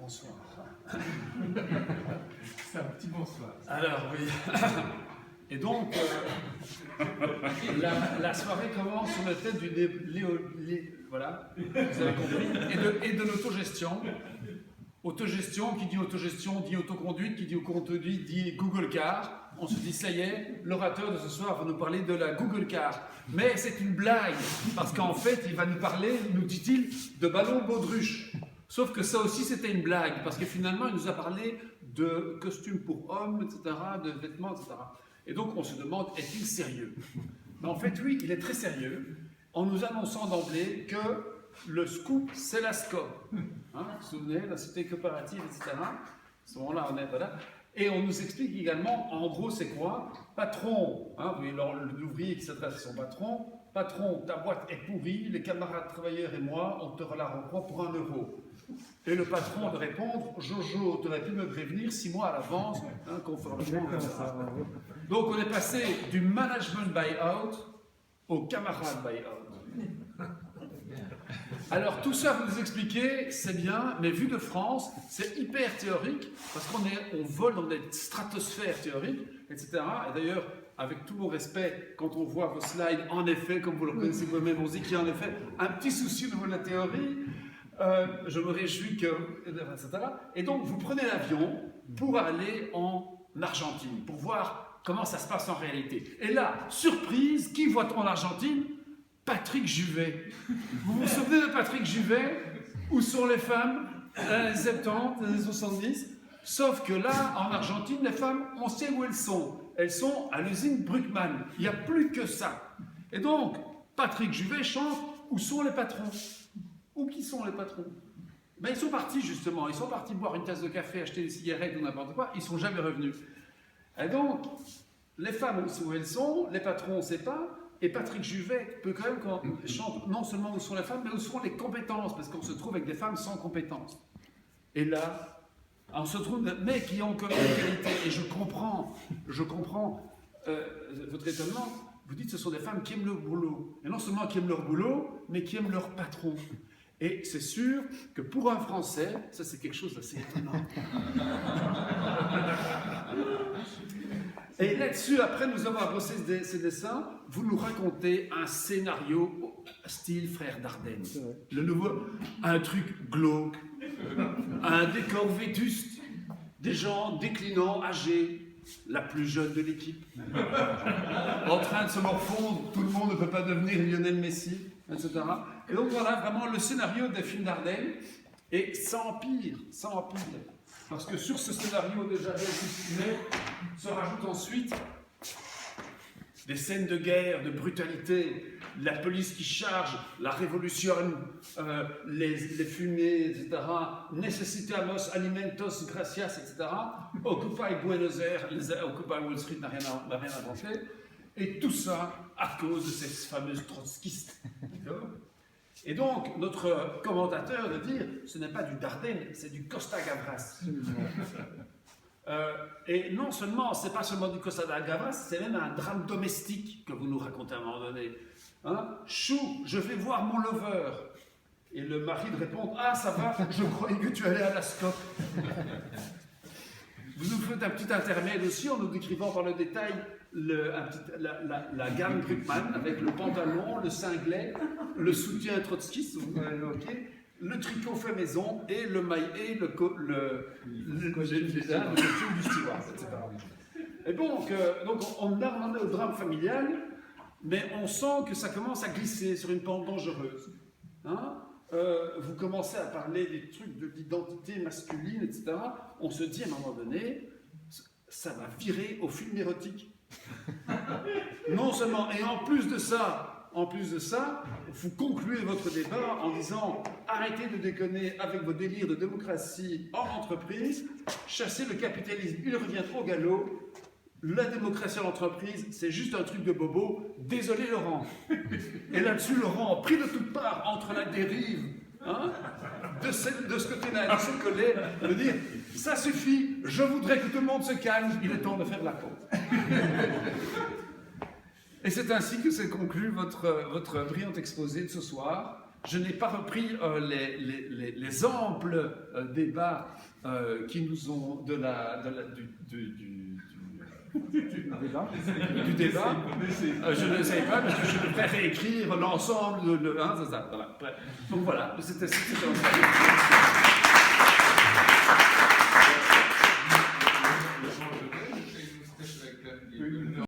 Bonsoir. C'est un petit bonsoir. Alors, oui. Et donc, la soirée commence sur le thème du voilà, vous avez compris, et de l'autogestion. Autogestion, qui dit autogestion, dit autoconduite, qui dit autoconduite, dit Google Car. On se dit, ça y est, l'orateur de ce soir va nous parler de la Google Car. Mais c'est une blague, parce qu'en fait, il va nous parler, nous dit-il, de ballon baudruche. Sauf que ça aussi, c'était une blague, parce que finalement, il nous a parlé de costumes pour hommes, etc., de vêtements, etc. Et donc, on se demande, est-il sérieux? Mais en fait, oui, il est très sérieux, en nous annonçant d'emblée que le scoop, c'est la SCOP. Hein, vous vous souvenez, la société coopérative, etc. À ce moment-là, on est, voilà. Et on nous explique également, en gros, c'est quoi? Patron, hein, oui, l'ouvrier qui s'adresse à son patron. Patron, ta boîte est pourrie, les camarades travailleurs et moi, on te la reprend pour 1 euro. Et le patron de répondre, Jojo, tu aurais pu me prévenir 6 mois à l'avance, hein, conformément à ça. Donc on est passé du management buy-out au camarade buy-out. Alors tout ça, vous nous expliquez, c'est bien, mais vu de France, c'est hyper théorique, parce on vole dans des stratosphères théoriques, etc. Et d'ailleurs, avec tout mon respect, quand on voit vos slides, en effet, comme vous le connaissez vous-même, on se dit qu'il y a en effet un petit souci au niveau de la théorie. Je me réjouis que... etc. Et donc, vous prenez l'avion pour aller en Argentine, pour voir comment ça se passe en réalité. Et là, surprise, qui voit-on en Argentine? Patrick Juvet. Vous vous souvenez de Patrick Juvet? Où sont les femmes? Dans les années 70, les années 70. Sauf que là, en Argentine, les femmes, on sait où elles sont. Elles sont à l'usine Bruckmann. Il n'y a plus que ça. Et donc, Patrick Juvet chante « Où sont les patrons ?» Où qui sont les patrons? Ben, ils sont partis justement, ils sont partis boire une tasse de café, acheter des cigarettes ou n'importe quoi, ils ne sont jamais revenus. Et donc, les femmes, on sait où elles sont, les patrons, on ne sait pas, et Patrick Juvet peut quand même chanter non seulement où sont les femmes, mais où sont les compétences, parce qu'on se trouve avec des femmes sans compétences. Et là, on se trouve, mais qui ont comme qualité, et je comprends votre étonnement, vous dites que ce sont des femmes qui aiment leur boulot, et non seulement qui aiment leur boulot, mais qui aiment leur patron. Et c'est sûr que pour un Français, ça c'est quelque chose d'assez étonnant. Et là-dessus, après nous avoir brossé ces dessins, vous nous racontez un scénario style Frères Dardenne. Le nouveau, un truc glauque, un décor vétuste, des gens déclinants, âgés, la plus jeune de l'équipe, en train de se morfondre, tout le monde ne peut pas devenir Lionel Messi, etc. Et donc voilà vraiment le scénario des films Dardenne, et ça empire. Parce que sur ce scénario déjà bien dessiné, se rajoutent ensuite des scènes de guerre, de brutalité, la police qui charge, la révolution, les fumées, etc. Necesitamos alimentos gracias, etc. Occupy Buenos Aires, Occupy Wall Street n'a rien inventé. Et tout ça à cause de ces fameuses trotskistes. Et donc, notre commentateur de dire, ce n'est pas du Dardenne, c'est du Costa Gavras. Et non seulement, c'est pas seulement du Costa Gavras, c'est même un drame domestique que vous nous racontez à un moment donné. Hein? Chou, je vais voir mon lover. Et le mari de répondre, ah ça va, je croyais que tu allais à la SCOP. Vous nous faites un petit intermède aussi en nous décrivant par le détail la gamme Bruckmann avec le pantalon, le cinglet, le soutien trotskiste, vous m'avez évoqué, le tricot fait maison et le maillet, le costume du steward, etc. Et donc on en est au drame familial, mais on sent que ça commence à glisser sur une pente dangereuse. Hein? Vous commencez à parler des trucs de l'identité masculine, etc. On se dit à un moment donné, ça va virer au film érotique. Non seulement, et en plus de ça, vous concluez votre débat en disant arrêtez de déconner avec vos délires de démocratie en entreprise, chassez le capitalisme, il revient au galop. La démocratie en entreprise, c'est juste un truc de bobo. Désolé Laurent. Et là-dessus, Laurent, pris de toutes parts entre la dérive, hein, de ce côté-là, de ce côté, de dire ça suffit, je voudrais que tout le monde se calme, il est temps de faire de la pause. Et c'est ainsi que s'est conclu votre brillant exposé de ce soir. Je n'ai pas repris les amples débats qui nous ont du débat. Je ne le savais pas parce que je devrais réécrire l'ensemble de. Hein, c'est ça. Voilà. Donc voilà, c'était